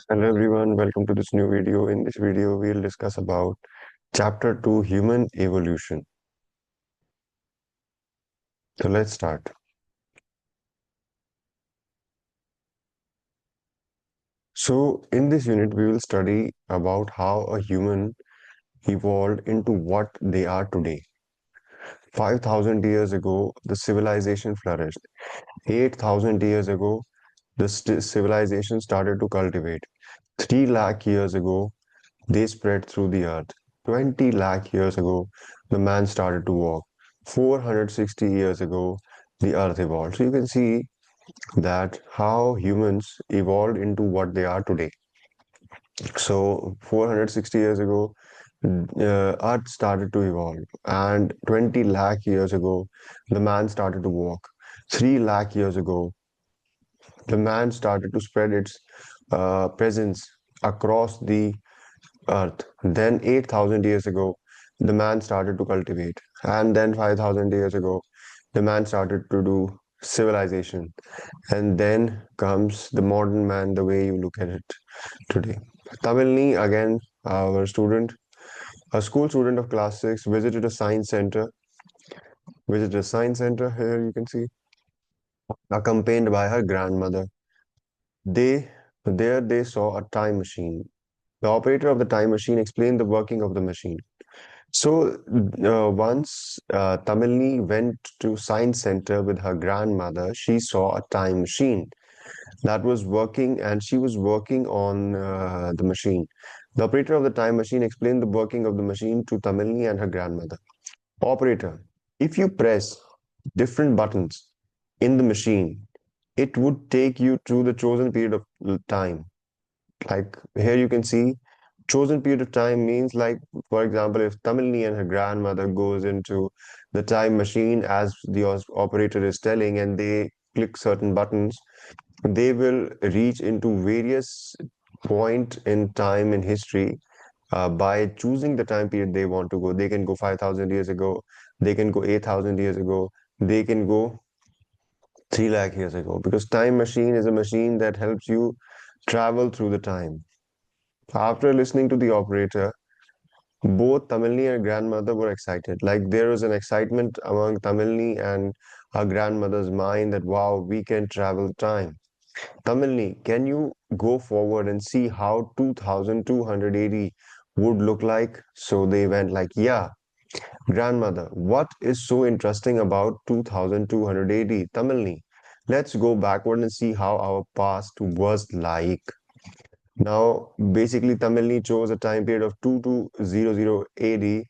Hello everyone, welcome to this new video. In this video, we'll discuss about Chapter 2 Human Evolution. So let's start. So in this unit, we will study about how a human evolved into what they are today. 5,000 years ago, the civilization flourished. 8,000 years ago, the civilization started to cultivate. 3 lakh years ago, they spread through the earth. 20 lakh years ago, the man started to walk. 460 years ago, the earth evolved. So you can see that how humans evolved into what they are today. So 460 years ago, earth started to evolve, and 20 lakh years ago, the man started to walk. 3 lakh years ago, the man started to spread its presence across the earth. Then 8,000 years ago, the man started to cultivate. And then 5,000 years ago, the man started to do civilization. And then comes the modern man, the way you look at it today. Tamilni, again, our student, a school student of class 6, visited a science center here, you can see, accompanied by her grandmother. They, there they saw a time machine. The operator of the time machine explained the working of the machine. So once Tamilni went to science center with her grandmother, she saw a time machine that was working, and she was working on the machine. The operator of the time machine explained the working of the machine to Tamilni and her grandmother. Operator, if you press different buttons in the machine, it would take you to the chosen period of time. Like here you can see chosen period of time means, like, for example, if Tamilni and her grandmother goes into the time machine as the operator is telling, and they click certain buttons, they will reach into various point in time in history. By choosing the time period they want to go, they can go 5,000 years ago, they can go 8,000 years ago, they can go 3 lakh years ago, because time machine is a machine that helps you travel through the time. After listening to the operator, both Tamilni and grandmother were excited. Like there was an excitement among Tamilni and her grandmother's mind that wow, we can travel time. Tamilni, can you go forward and see how 2280 would look like? So they went like, yeah. Grandmother, what is so interesting about 2280? Tamilni, let's go backward and see how our past was like. Now, basically, Tamilni chose a time period of 2200 AD.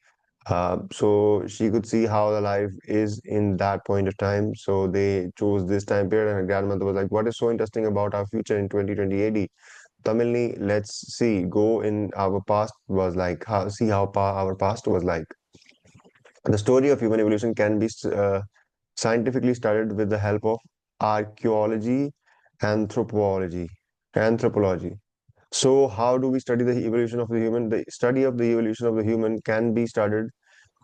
So she could see how the life is in that point of time. So they chose this time period, and her grandmother was like, what is so interesting about our future in 2020 AD? Tamilni, let's see, go in our past was like, see how our past was like. The story of human evolution can be scientifically studied with the help of archaeology, anthropology, anthropology. So, how do we study the evolution of the human? The study of the evolution of the human can be studied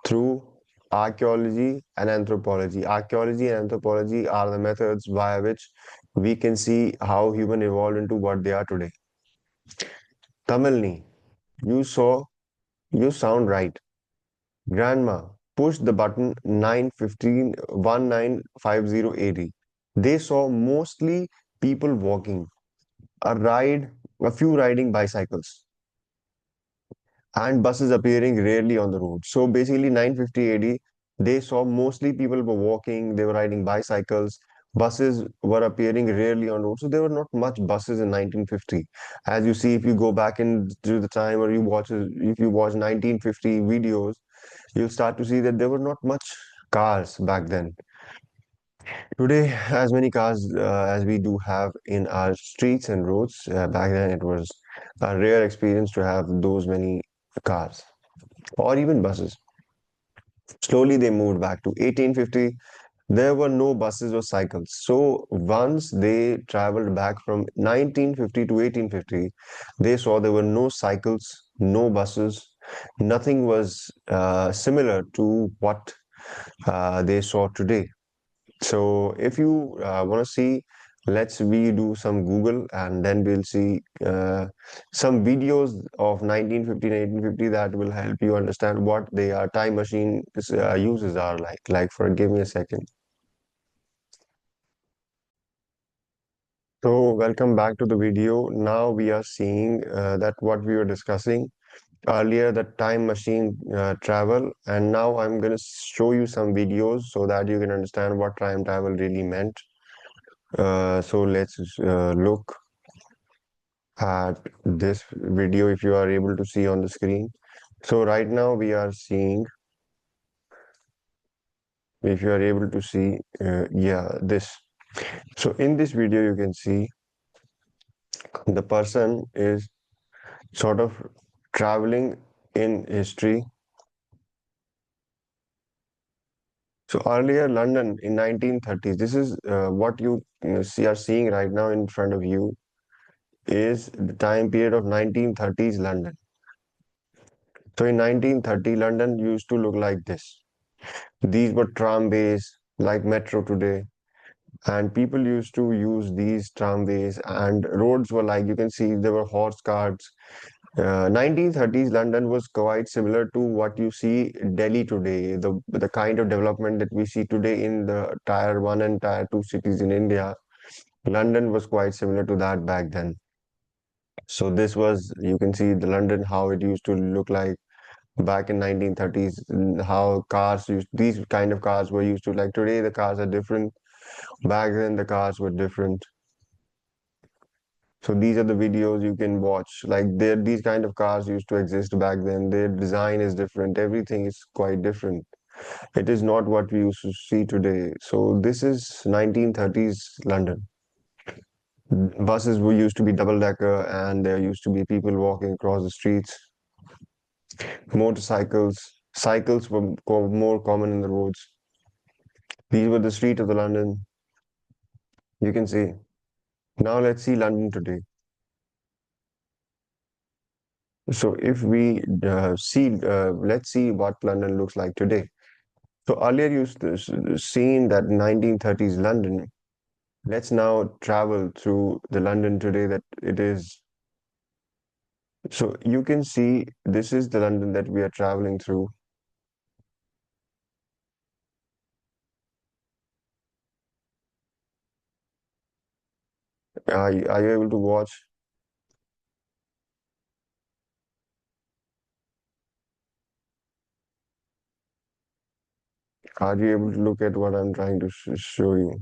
through archaeology and anthropology. Archaeology and anthropology are the methods via which we can see how human evolved into what they are today. Tamilni, you saw, you sound right. Grandma, push the button 1950 AD. They saw mostly people walking, a ride, a few riding bicycles, and buses appearing rarely on the road. So basically, 950 AD, they saw mostly people were walking, they were riding bicycles, buses were appearing rarely on road. So there were not much buses in 1950. As you see, if you go back into the time, or if you watch 1950 videos, you'll start to see that there were not much cars back then. Today, as many cars as we do have in our streets and roads, back then it was a rare experience to have those many cars or even buses. Slowly they moved back to 1850. There were no buses or cycles. So once they traveled back from 1950 to 1850, they saw there were no cycles, no buses, nothing was similar to what they saw today. So if you want to see Let's we do some Google and then we'll see some videos of 1950 and 1850 that will help you understand what they are time machine uses are like. Like for give me a second. So welcome back to the video. Now we are seeing that what we were discussing earlier, the time machine travel, and now I'm going to show you some videos so that you can understand what time travel really meant. So let's look at this video if you are able to see on the screen. So right now we are seeing, if you are able to see, yeah, this. So in this video you can see the person is sort of traveling in history. So earlier London in 1930s, this is what you see, are seeing right now in front of you is the time period of 1930s London. So in 1930, London used to look like this. These were tramways like metro today, and people used to use these tramways, and roads were like you can see there were horse carts. 1930s London was quite similar to what you see Delhi today, the kind of development that we see today in the tier 1 and tier 2 cities in India. London was quite similar to that back then. So this was, you can see the London, how it used to look like back in 1930s, how cars used, these kind of cars were used to, like today the cars are different. Back then the cars were different. So these are the videos you can watch. Like there, these kind of cars used to exist back then. Their design is different. Everything is quite different. It is not what we used to see today. So this is 1930s London. Buses were used to be double decker, and there used to be people walking across the streets. Motorcycles, cycles were more common in the roads. These were the streets of the London. You can see. Now let's see London today. So if we let's see what London looks like today. So earlier you seen that 1930s London. Let's now travel through the London today that it is. So you can see this is the London that we are traveling through. Are you able to watch? Are you able to look at what I'm trying to show you?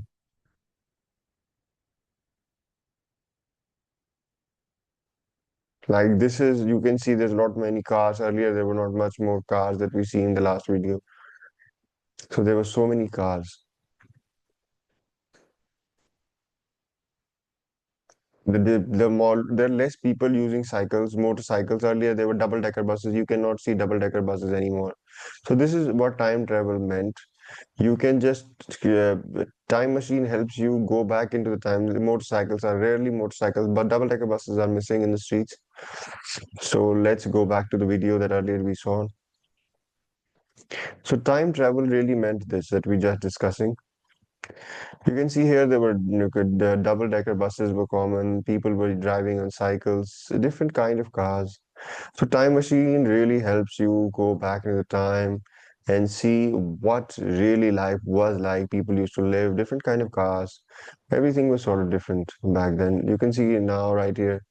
Like this is, you can see there's not many cars. Earlier there were not much more cars that we see in the last video. So there were so many cars. There are less people using cycles, motorcycles. Earlier there were double decker buses. You cannot see double decker buses anymore. So this is what time travel meant. You can just time machine helps you go back into the time. The motorcycles are rarely motorcycles, but double decker buses are missing in the streets. So let's go back to the video that earlier we saw. So time travel really meant this that we just discussing. You can see here there were the double-decker buses were common. People were driving on cycles, a different kind of cars. So time machine really helps you go back into time and see what really life was like. People used to live different kind of cars. Everything was sort of different back then. You can see it now right here.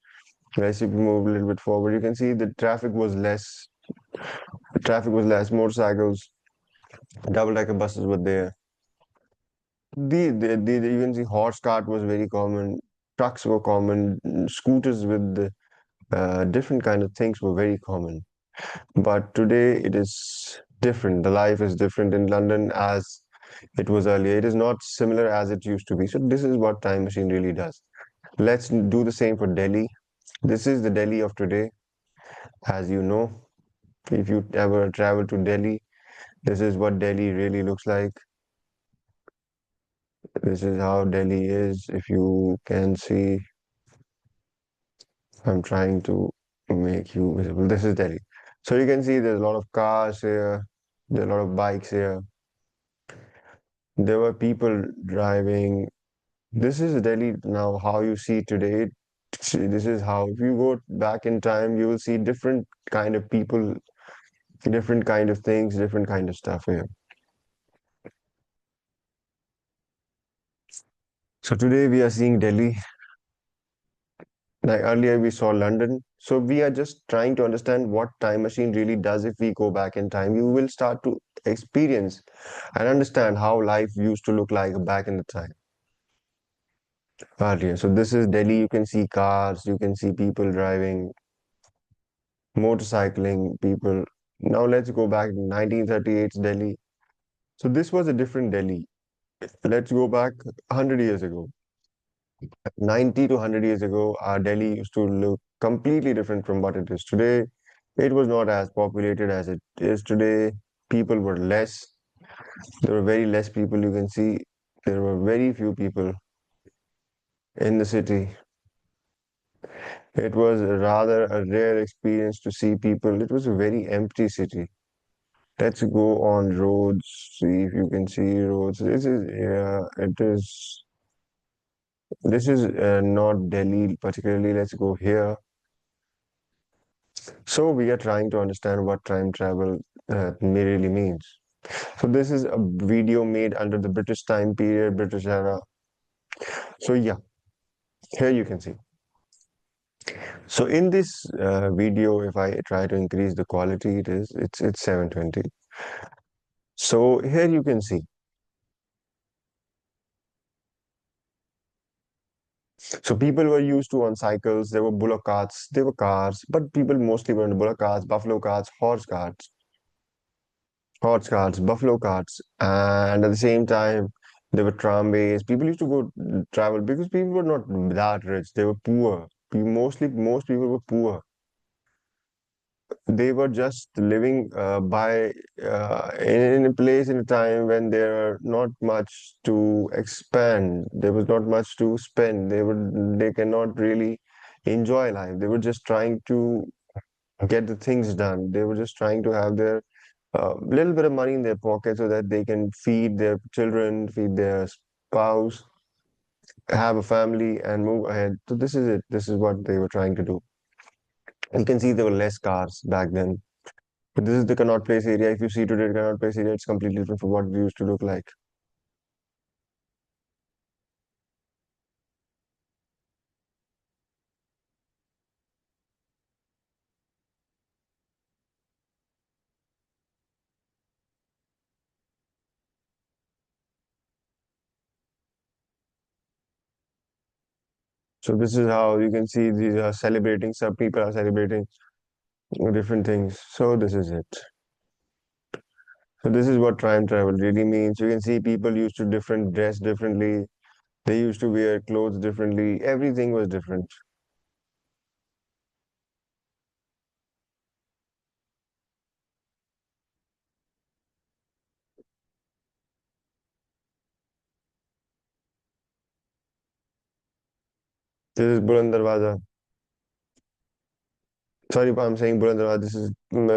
Let's if we move a little bit forward, you can see the traffic was less. The traffic was less. Motorcycles, double-decker buses were there. You can see horse cart was very common, trucks were common, scooters with different kind of things were very common. But today it is different. The life is different in London as it was earlier. It is not similar as it used to be. So this is what time machine really does. Let's do the same for Delhi. This is the Delhi of today. As you know, if you ever travel to Delhi, this is what Delhi really looks like. This is how Delhi is. If you can see, I'm trying to make you visible. This is Delhi. So you can see there's a lot of cars here, there are a lot of bikes here. There were people driving. This is Delhi now, how you see today. This is how, if you go back in time, you will see different kind of people, different kind of things, different kind of stuff here. So today we are seeing Delhi. Like earlier we saw London. So we are just trying to understand what time machine really does if we go back in time. You will start to experience and understand how life used to look like back in the time earlier. So this is Delhi. You can see cars, you can see people driving, motorcycling, people. Now let's go back to 1938's Delhi. So this was a different Delhi. Let's go back 100 years ago. 90 to 100 years ago, our Delhi used to look completely different from what it is today. It was not as populated as it is today. People were less. There were very less people you can see. There were very few people in the city. It was rather a rare experience to see people. It was a very empty city. Let's go on roads, see if you can see roads. This is not Delhi particularly. Let's go here. So we are trying to understand what time travel really means. So this is a video made under the British time period, British era. So yeah, here you can see. So in this video, if I try to increase the quality, it's 720. So here you can see. So people were used to on cycles. There were bullock carts. There were cars, but people mostly were on bullock carts, buffalo carts, horse carts, buffalo carts, and at the same time there were tramways. People used to go travel because people were not that rich. They were poor. Most people were poor. They were just living by in a place in a time when there are not much to expand. There was not much to spend. They cannot really enjoy life. They were just trying to get the things done. They were just trying to have their little bit of money in their pocket so that they can feed their children, feed their spouse, have a family, and move ahead. So this is it. This is what they were trying to do. You can see there were less cars back then. But this is the Connaught Place area. If you see today, the Connaught Place area, it's completely different from what it used to look like. So this is how you can see these are celebrating. Some people are celebrating different things. So this is it. So this is what time travel really means. You can see people used to different dress differently. They used to wear clothes differently. Everything was different. This is Buland Darwaza. Sorry, I'm saying Buland Darwaza.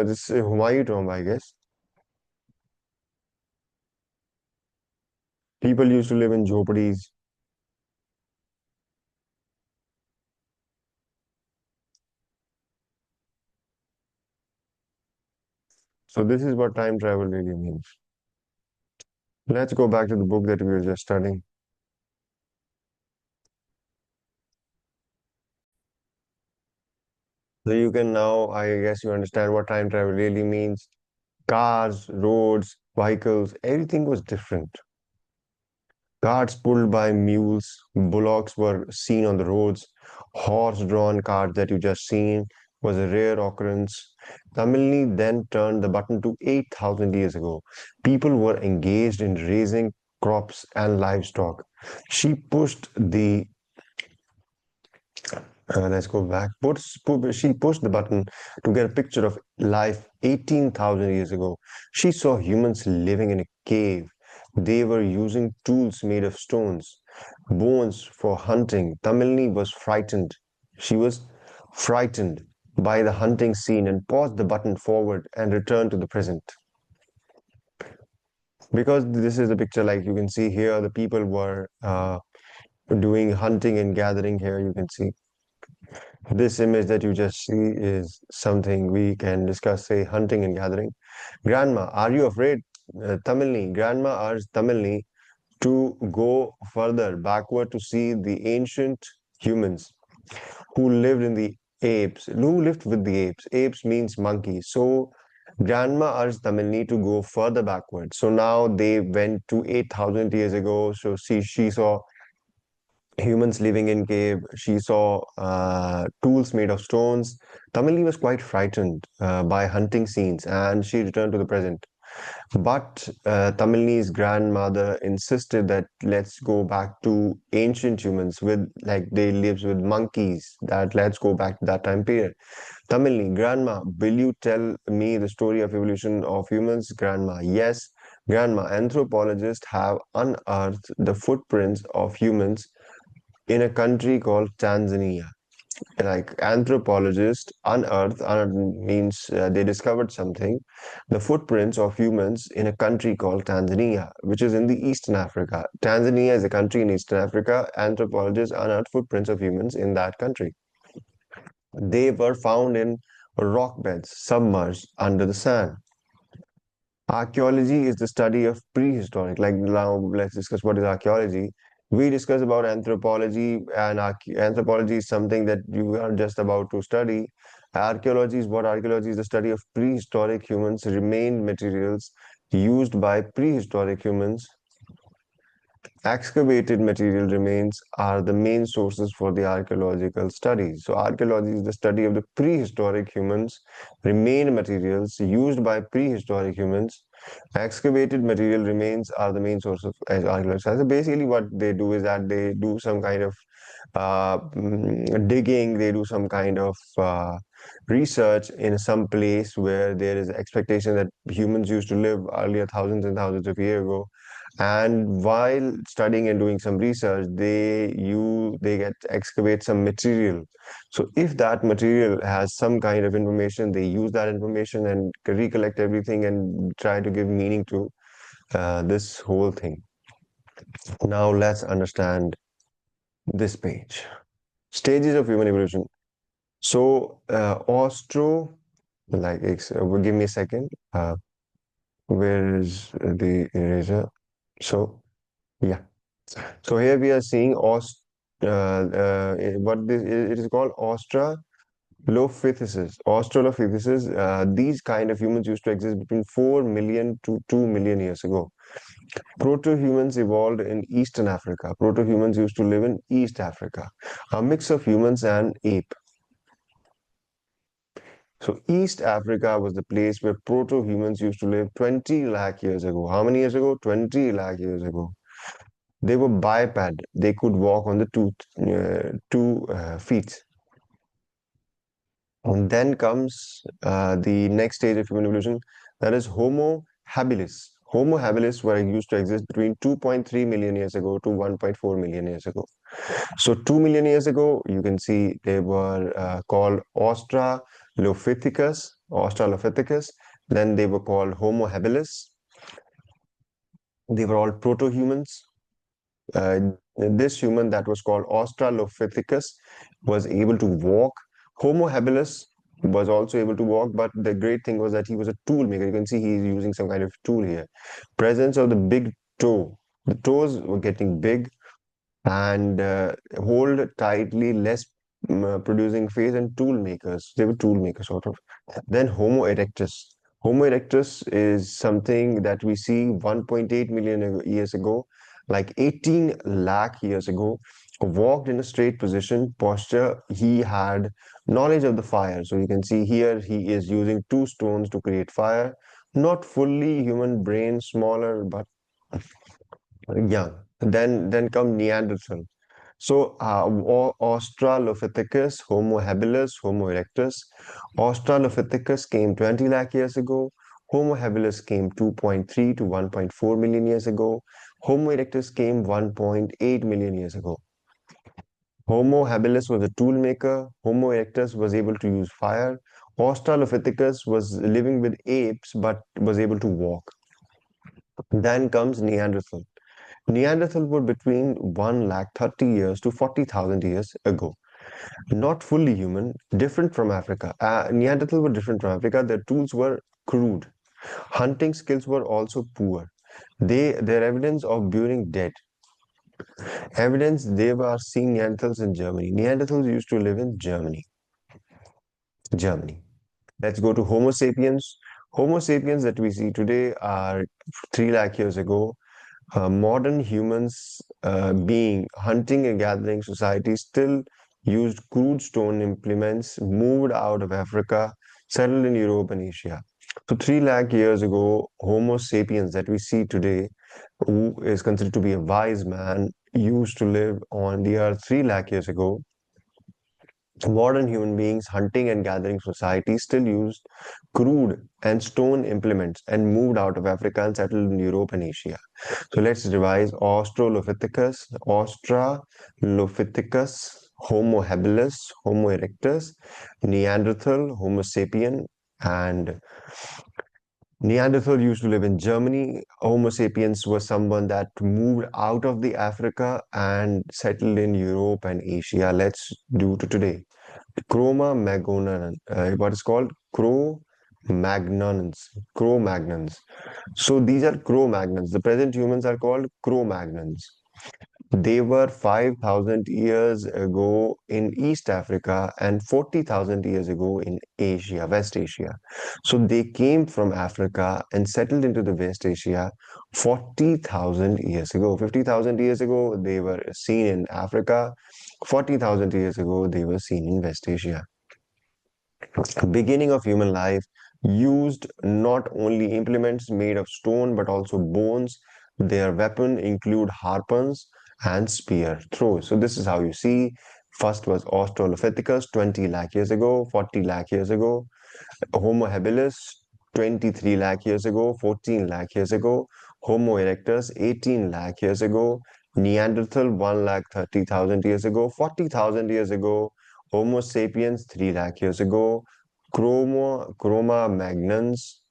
This is Humayun tomb, I guess. People used to live in jhopadis. So this is what time travel really means. Let's go back to the book that we were just studying. So you can now, I guess, you understand what time travel really means. Cars, roads, vehicles, everything was different. Carts pulled by mules, bullocks were seen on the roads. Horse-drawn carts that you just seen was a rare occurrence. Tamilni then turned the button to 8,000 years ago. People were engaged in raising crops and livestock. She pushed the let's go back. She pushed the button to get a picture of life 18,000 years ago. She saw humans living in a cave. They were using tools made of stones, bones for hunting. Tamilni was frightened. She was frightened by the hunting scene and paused the button forward and returned to the present. Because this is the picture, like you can see here, the people were doing hunting and gathering here. You can see this image that you just see is something we can discuss, say, hunting and gathering. Grandma, are you afraid? Tamilni, grandma urged Tamilni to go further backward to see the ancient humans who lived in the apes, who lived with the apes. Apes means monkey. So grandma urged Tamilni to go further backward. So now they went to 8,000 years ago. So she saw humans living in cave. She saw tools made of stones. Tamilni was quite frightened by hunting scenes, and she returned to the present. But Tamilni's grandmother insisted that let's go back to ancient humans with like they lives with monkeys. That let's go back to that time period. Tamilni, grandma, will you tell me the story of evolution of humans? Grandma, yes. Grandma, anthropologists have unearthed the footprints of humans in a country called Tanzania. Like anthropologists unearthed means they discovered something, the footprints of humans in a country called Tanzania, which is in the Eastern Africa. Tanzania is a country in Eastern Africa. Anthropologists unearthed footprints of humans in that country. They were found in rock beds submerged under the sand. Archaeology is the study of prehistoric. Like now, let's discuss what is archaeology. We discuss about anthropology, and anthropology is something that you are just about to study. Archaeology is what archaeology is the study of prehistoric humans, remained materials used by prehistoric humans. Excavated material remains are the main sources for the archaeological studies. So, archaeology is the study of the prehistoric humans, remained materials used by prehistoric humans. Excavated material remains are the main source of archaeology. So, basically, what they do is that they do some kind of digging, they do some kind of research in some place where there is expectation that humans used to live earlier thousands and thousands of years ago, and while studying and doing some research they get excavate some material. So if that material has some kind of information, they use that information and recollect everything and try to give meaning to this whole thing. Now let's understand this page. Stages of human evolution. So austro like give me a second. Where is the eraser? So yeah. So here we are seeing what this it is called Australopithecus. Australopithecus. These kind of humans used to exist between 4 million to 2 million years ago. Proto-humans evolved in Eastern Africa. Proto-humans used to live in East Africa, a mix of humans and ape. So East Africa was the place where proto-humans used to live 20 lakh years ago. How many years ago? 20 lakh years ago. They were biped. They could walk on the two feet. And then comes the next stage of human evolution, that is Homo habilis. Homo habilis were used to exist between 2.3 million years ago to 1.4 million years ago. So 2 million years ago, you can see they were called Australopithecus, Australopithecus. Then they were called Homo habilis. They were all proto-humans. This human that was called Australopithecus was able to walk. Homo habilis was also able to walk, but the great thing was that he was a tool maker. You can see he's using some kind of tool here. Presence of the big toe. The toes were getting big and hold tightly, less producing face, and tool makers. They were tool makers, sort of. Then Homo erectus. Homo erectus is something that we see 1.8 million years ago, like 18 lakh years ago, walked in a straight position, posture. He had knowledge of the fire. So you can see here he is using two stones to create fire. Not fully human brain, smaller, but young. Then come Neanderthal. So Australopithecus, Homo habilis, Homo erectus. Australopithecus came 20 lakh years ago. Homo habilis came 2.3 to 1.4 million years ago. Homo erectus came 1.8 million years ago. Homo habilis was a tool maker. Homo erectus was able to use fire. Australopithecus was living with apes but was able to walk. Then comes Neanderthal. Neanderthal were between 1 lakh 30 years to 40,000 years ago. Not fully human, different from Africa. Neanderthal were different from Africa. Their tools were crude. Hunting skills were also poor. Their evidence of burying dead. Evidence they were seeing Neanderthals in Germany. Neanderthals used to live in Germany. Germany. Let's go to Homo sapiens. Homo sapiens that we see today are 3 lakh years ago. Modern humans, being hunting and gathering society, still used crude stone implements, moved out of Africa, settled in Europe and Asia. So 3 lakh years ago, Homo sapiens that we see today, who is considered to be a wise man, used to live on the earth 3 lakh years ago. Modern human beings, hunting and gathering society, still used crude and stone implements and moved out of Africa and settled in Europe and Asia. So let's revise: Australopithecus, Homo habilis, Homo erectus, Neanderthal, Homo sapien, and Neanderthal used to live in Germany. Homo sapiens was someone that moved out of the Africa and settled in Europe and Asia. Let's do to today. Cro-Magnons, what is called Cro-Magnons. Cro-Magnons. So these are Cro-Magnons. The present humans are called Cro-Magnons. They were 5,000 years ago in East Africa and 40,000 years ago in Asia, West Asia. So they came from Africa and settled into the West Asia 40,000 years ago. 50,000 years ago, they were seen in Africa. 40,000 years ago, they were seen in West Asia. Beginning of human life used not only implements made of stone but also bones. Their weapon include harpoons and spear throws. So this is how you see. First was Australopithecus 20 lakh years ago, 40 lakh years ago. Homo habilis 23 lakh years ago, 14 lakh years ago. Homo erectus 18 lakh years ago. Neanderthal 1 lakh 30,000 years ago, 40,000 years ago. Homo sapiens 3 lakh years ago. Cro-Magnons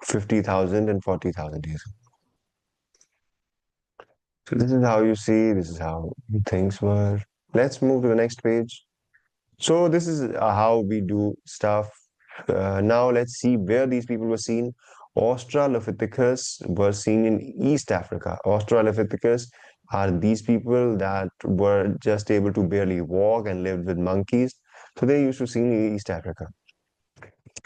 50,000 and 40,000 years ago. So this is how you see, this is how things were. Let's move to the next page. So this is how we do stuff. Now let's see where these people were seen. Australopithecus were seen in East Africa. Australopithecus are these people that were just able to barely walk and lived with monkeys. So they used to see in East Africa.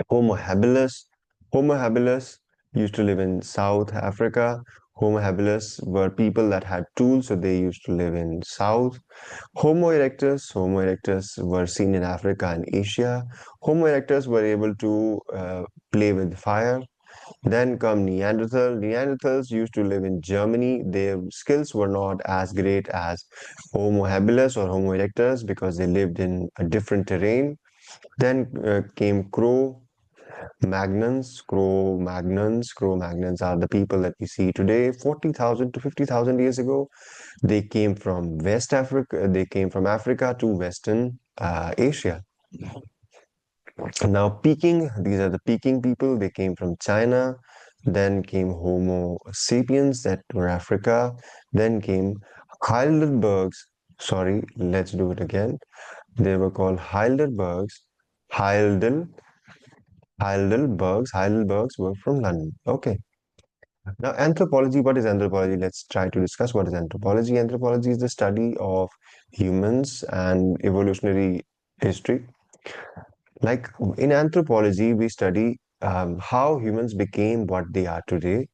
Homo habilis. Homo habilis used to live in South Africa. Homo habilis were people that had tools, so they used to live in South. Homo erectus. Homo erectus were seen in Africa and Asia. Homo erectus were able to play with fire. Then come Neanderthal. Neanderthals used to live in Germany. Their skills were not as great as Homo habilis or Homo erectus because they lived in a different terrain. Then came Cro-Magnons are the people that we see today. 40,000 to 50,000 years ago, they came from West Africa. They came from Africa to Western Asia. Now, Peking, these are the Peking people. They came from China. Then came Homo sapiens that were Africa. Then came Heidelbergs. Sorry, let's do it again. They were called Heidelbergs. Heidelbergs were from London. Okay. Now, anthropology, what is anthropology? Let's try to discuss what is anthropology. Anthropology is the study of humans and evolutionary history. Like in anthropology, we study how humans became what they are today.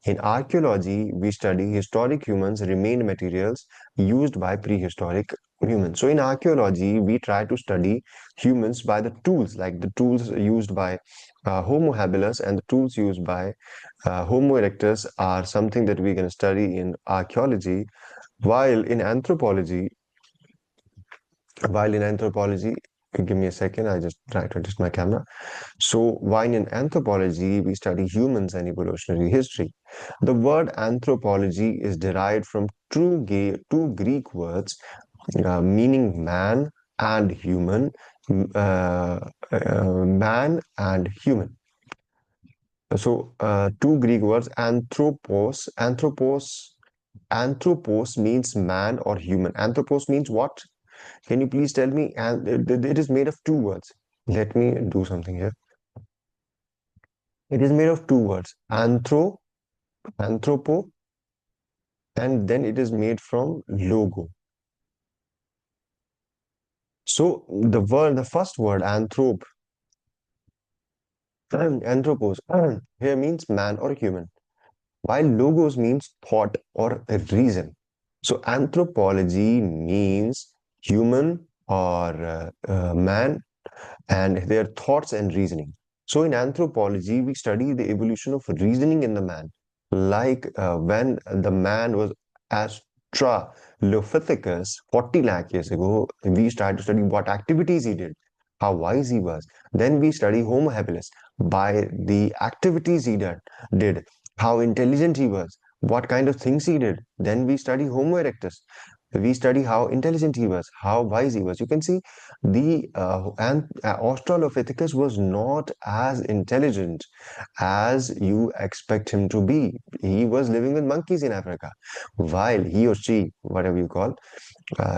In archaeology, we study historic humans, remained materials used by prehistoric humans. So in archaeology, we try to study humans by the tools, like the tools used by Homo habilis and the tools used by Homo erectus are something that we're going to study in archaeology, while in anthropology, give me a second, I just try to adjust my camera. So, while in anthropology, we study humans and evolutionary history. The word anthropology is derived from two Greek words meaning man and human. Man and human. So, two Greek words, anthropos. Anthropos Anthropos means man or human. Anthropos means what? Can you please tell me? And it is made of two words. Let me do something here. It is made of two words. Anthropo, and then it is made from logo. So the first word, anthropos, here means man or human, while logos means thought or reason. So anthropology means human or man and their thoughts and reasoning. So, in anthropology, we study the evolution of reasoning in the man. Like when the man was Australopithecus 40 lakh years ago, we started to study what activities he did, how wise he was. Then we study Homo habilis by the activities he did, how intelligent he was, what kind of things he did. Then we study Homo erectus. We study how intelligent he was, how wise he was. You can see the Australopithecus was not as intelligent as you expect him to be. He was living with monkeys in Africa, while he or she, whatever you call,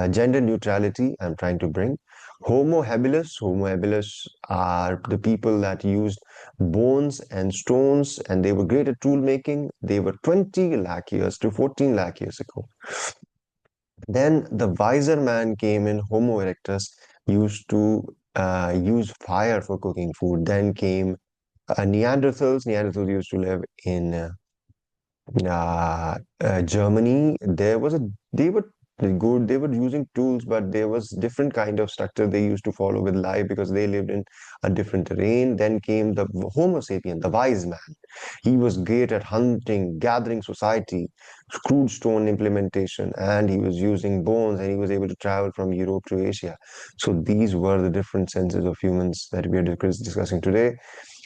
gender neutrality. I'm trying to bring Homo habilis. Homo habilis are the people that used bones and stones, and they were great at tool making. They were 20 lakh years to 14 lakh years ago. Then the wiser man came in, Homo erectus, used to use fire for cooking food. Then came Neanderthals. Neanderthals used to live in Germany. They were good. They were using tools, but there was different kind of structure they used to follow with life because they lived in a different terrain. Then came the Homo sapien, the wise man. He was great at hunting, gathering society, crude stone implementation, and he was using bones, and he was able to travel from Europe to Asia. So these were the different senses of humans that we are discussing today.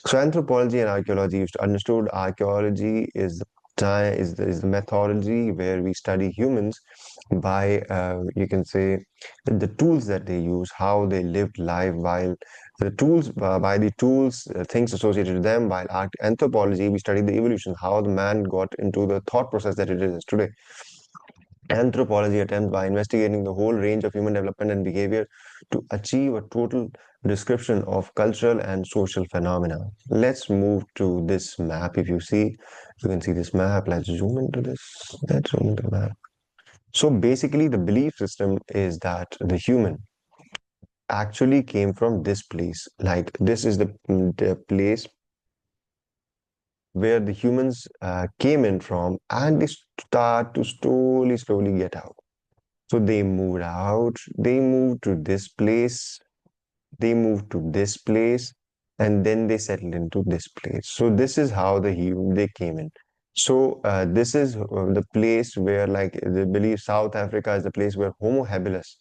So anthropology and archaeology used to understood archaeology is the time is the methodology where we study humans by you can say the tools that they use, how they lived life, while the tools by the tools things associated to them, while anthropology we study the evolution, how the man got into the thought process that it is today. Anthropology attempts by investigating the whole range of human development and behavior to achieve a total description of cultural and social phenomena. Let's move to this map. If you see, you can see this map. Let's zoom into this. Let's zoom into the map. So basically, the belief system is that the human actually came from this place. Like this is the place where the humans came in from, and they start to slowly get out. So they moved out, they moved to this place, they moved to this place, and then they settled into this place. So this is how they came in. So this is the place where, like, they believe South Africa is the place where Homo habilis.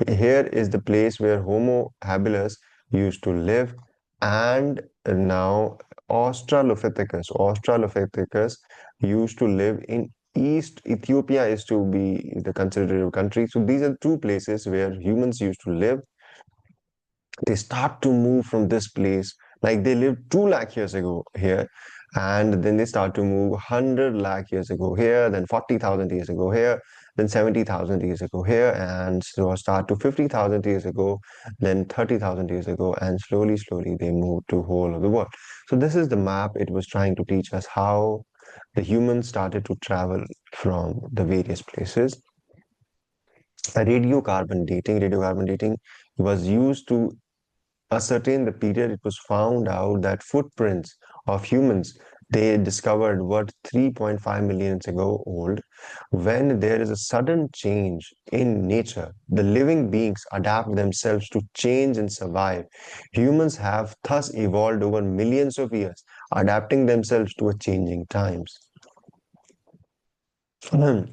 Here is the place where Homo habilis used to live, and now Australopithecus used to live in East Ethiopia is to be the considered country. So these are two places where humans used to live. They start to move from this place, like they lived 2 lakh years ago here, and then they start to move 100 lakh years ago here, then 40,000 years ago here, then 70,000 years ago here, and so start to 50,000 years ago, then 30,000 years ago, and slowly they move to whole of the world. So this is the map. It was trying to teach us how the humans started to travel from the various places. Radiocarbon dating was used to ascertain the period. It was found out that footprints of humans they discovered were 3.5 million years ago old. When there is a sudden change in nature, the living beings adapt themselves to change and survive. Humans have thus evolved over millions of years, adapting themselves to a changing times.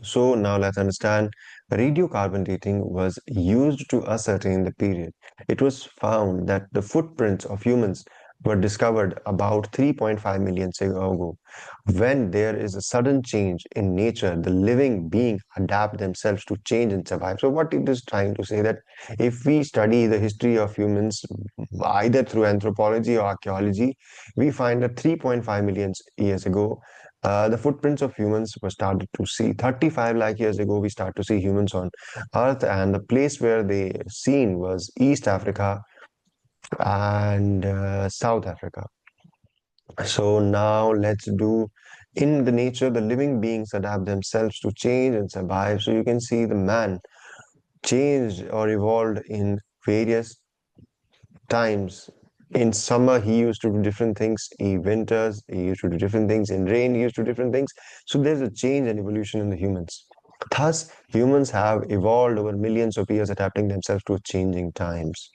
So now let's understand radiocarbon dating was used to ascertain the period. It was found that the footprints of humans were discovered about 3.5 million years ago. When there is a sudden change in nature, the living being adapt themselves to change and survive. So what it is trying to say that if we study the history of humans either through anthropology or archaeology, we find that 3.5 million years ago The footprints of humans were started to see 35 lakh years ago. We start to see humans on Earth, and the place where they seen was East Africa and South Africa. So now let's do in the nature, the living beings adapt themselves to change and survive. So you can see the man changed or evolved in various times. In summer, he used to do different things. In winters, he used to do different things. In rain, he used to do different things. So there's a change and evolution in the humans. Thus, humans have evolved over millions of years, adapting themselves to changing times.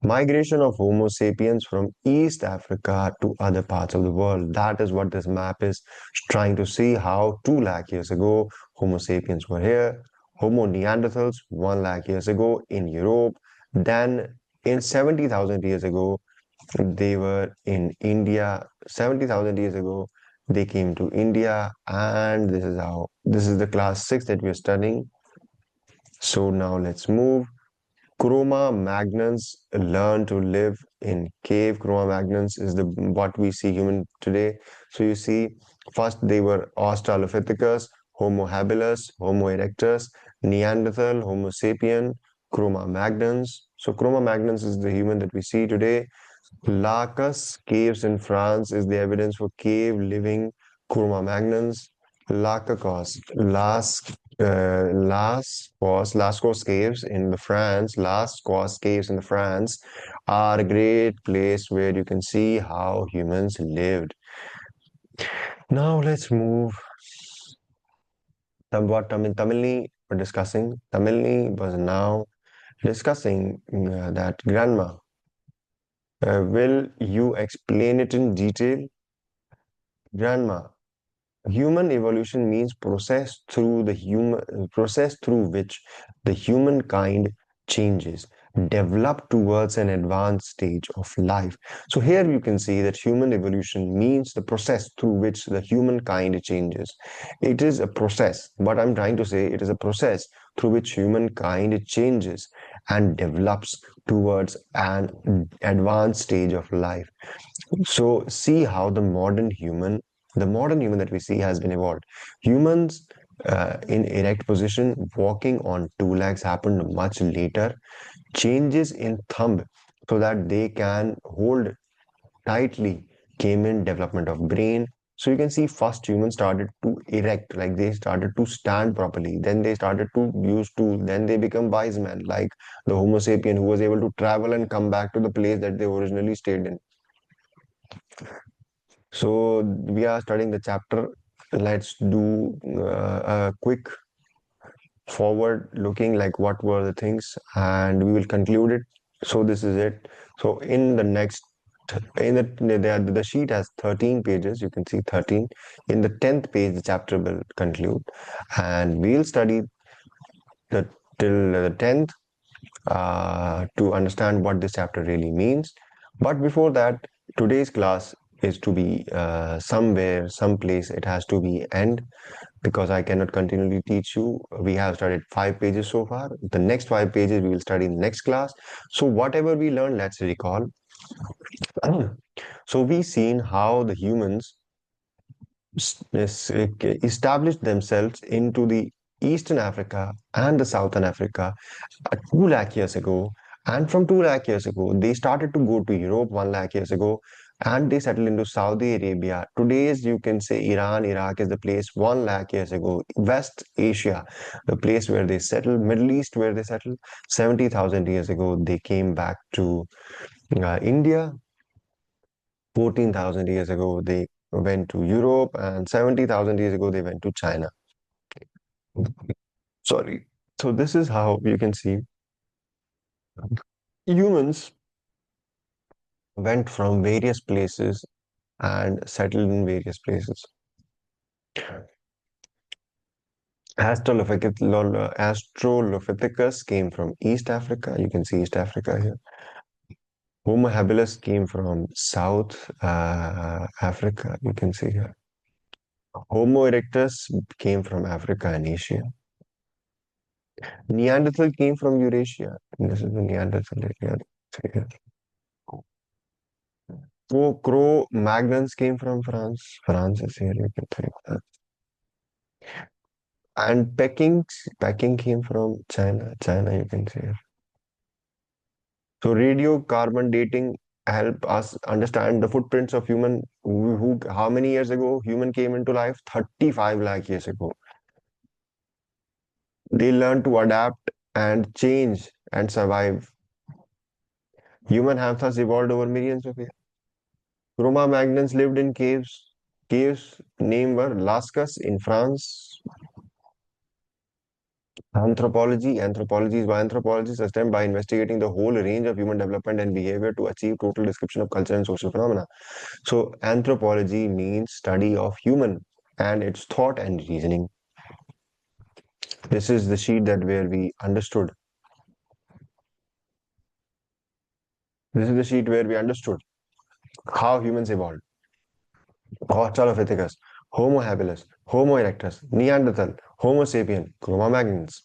Migration of Homo sapiens from East Africa to other parts of the world. That is what this map is trying to see how 2 lakh years ago Homo sapiens were here, Homo neanderthals 1 lakh years ago in Europe, then in 70,000 years ago they were in India. 70,000 years ago they came to India, and this is the class 6 that we are studying. So now let's move. Cro-Magnons learn to live in cave. Cro-Magnons is the what we see human today. So you see, first they were Australopithecus, Homo habilis, Homo erectus, Neanderthal, Homo sapien, Cro-Magnons. So Cro-Magnons is the human that we see today. Lacus caves in France is the evidence for cave living Cro-Magnons. Lacacos, Lascaux caves in the France, Lascaux caves in the France are a great place where you can see how humans lived. Now let's move. What Tamilni we're discussing. Tamilni was now discussing that grandma. Will you explain it in detail? Grandma, human evolution means process through which the humankind changes, develop towards an advanced stage of life. So here you can see that human evolution means the process through which the humankind changes. It is a process. What I'm trying to say, it is a process through which humankind changes and develops towards an advanced stage of life. So see how the modern human that we see has been evolved. Humans in erect position, walking on two legs happened much later. Changes in thumb so that they can hold tightly came in development of brain. So you can see first humans started to erect, like they started to stand properly. Then they started to use tools. Then they become wise men, like the Homo sapien who was able to travel and come back to the place that they originally stayed in. So we are studying the chapter. Let's do a quick forward looking like what were the things, and we will conclude it. So this is it. So in the next in the sheet has 13 pages. You can see 13. In the 10th page, the chapter will conclude, and we'll study the till the 10th to understand what this chapter really means. But before that, today's class is to be somewhere, someplace, it has to be end because I cannot continually teach you. We have studied 5 pages so far. The next 5 pages we will study in next class. So whatever we learn, let's recall. So we seen how the humans established themselves into the Eastern Africa and the Southern Africa 2 lakh years ago. And from 2 lakh years ago, they started to go to Europe 1 lakh years ago, and they settled into Saudi Arabia. Today's, you can say Iran, Iraq is the place 1 lakh years ago. West Asia, the place where they settled, Middle East where they settled. 70,000 years ago, they came back to India. 14,000 years ago, they went to Europe, and 70,000 years ago, they went to China. Sorry. So this is how you can see humans went from various places and settled in various places. Australopithecus came from East Africa. You can see East Africa here. Homo habilis came from South Africa. You can see here. Homo erectus came from Africa and Asia. Neanderthal came from Eurasia. This is the Neanderthal area. Cro-Magnons came from France. France is here, you can think that. And Peking came from China. China, you can say. So radiocarbon dating help us understand the footprints of human how many years ago human came into life? 35 lakh years ago. They learn to adapt and change and survive. Human have thus evolved over millions of years. Cro-Magnons lived in caves. Caves name were Lascaux in France. Anthropology is why anthropologists attempt by investigating the whole range of human development and behavior to achieve total description of culture and social phenomena. So anthropology means study of human and its thought and reasoning. This is the sheet that where we understood. This is the sheet where we understood how humans evolved. Australopithecus, Homo habilis, Homo erectus, Neanderthal, Homo sapien, Cro-Magnons.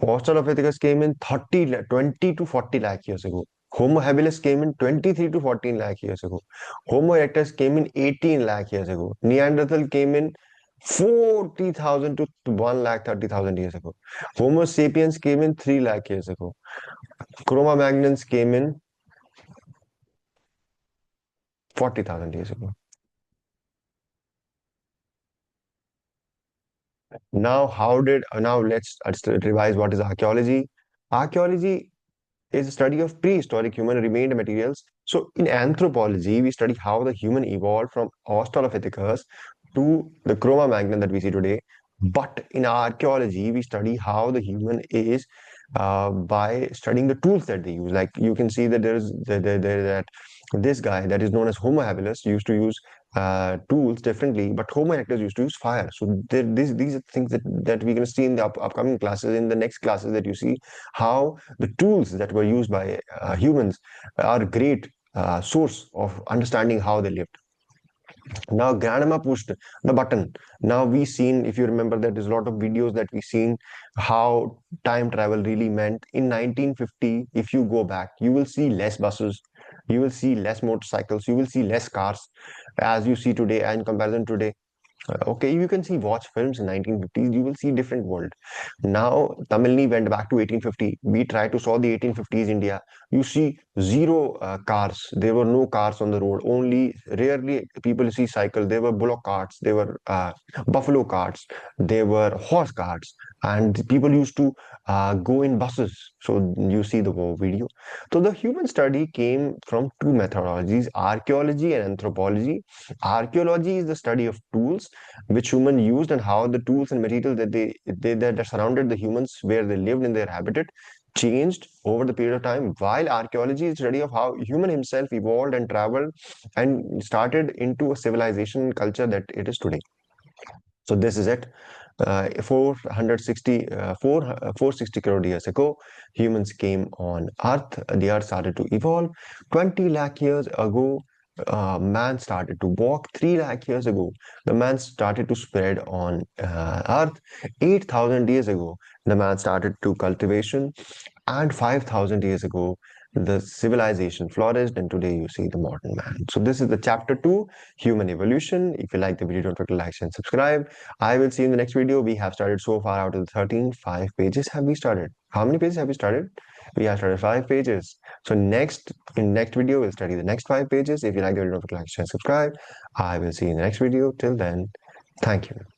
Australopithecus came in 20 to 40 lakh years ago. Homo habilis came in 23 to 14 lakh years ago. Homo erectus came in 18 lakh years ago. Neanderthal came in 40,000 to 1 lakh 30,000 years ago. Homo sapiens came in 3 lakh years ago. Cro-Magnons came in 40,000 years ago. Now let's revise what is archaeology. Archaeology is a study of prehistoric human remained materials. So in anthropology, we study how the human evolved from Australopithecus to the Cro-Magnon that we see today. But in archaeology, we study how the human is by studying the tools that they use. Like you can see that that this guy that is known as Homo habilis used to use tools differently, but Homo erectus used to use fire. So these are things that we're going to see in the upcoming classes, in the next classes that you see, how the tools that were used by humans are a great source of understanding how they lived. Now grandma pushed the button. Now we seen, if you remember, that there's a lot of videos that we seen how time travel really meant. In 1950, if you go back, you will see less buses, you will see less motorcycles, you will see less cars as you see today and in comparison today. Okay, you can see watch films in 1950s, you will see different world. Now Tamilni went back to 1850. We try to saw the 1850s India. You see zero cars. There were no cars on the road. Only rarely people see cycle. There were bullock carts. There were buffalo carts. There were horse carts, and people used to go in buses. So you see the video. So the human study came from two methodologies: archaeology and anthropology. Archaeology is the study of tools which human used and how the tools and materials that surrounded the humans where they lived in their habitat changed over the period of time, while archaeology is study of how human himself evolved and traveled and started into a civilization culture that it is today. So this is it. 460 crore years ago, humans came on Earth. The Earth started to evolve. 20 lakh years ago, man started to walk. 3 lakh years ago, the man started to spread on Earth. 8,000 years ago, the man started to cultivation. And 5,000 years ago, the civilization flourished, and today you see the modern man. So this is the chapter 2, human evolution. If you like the video, don't forget to like and subscribe. I will see you in the next video. We have started so far out of the 13. 5 pages have we started. How many pages have we started? We have started 5 pages. So in next video, we'll study the next 5 pages. If you like the video, don't forget to like and subscribe. I will see you in the next video. Till then, thank you.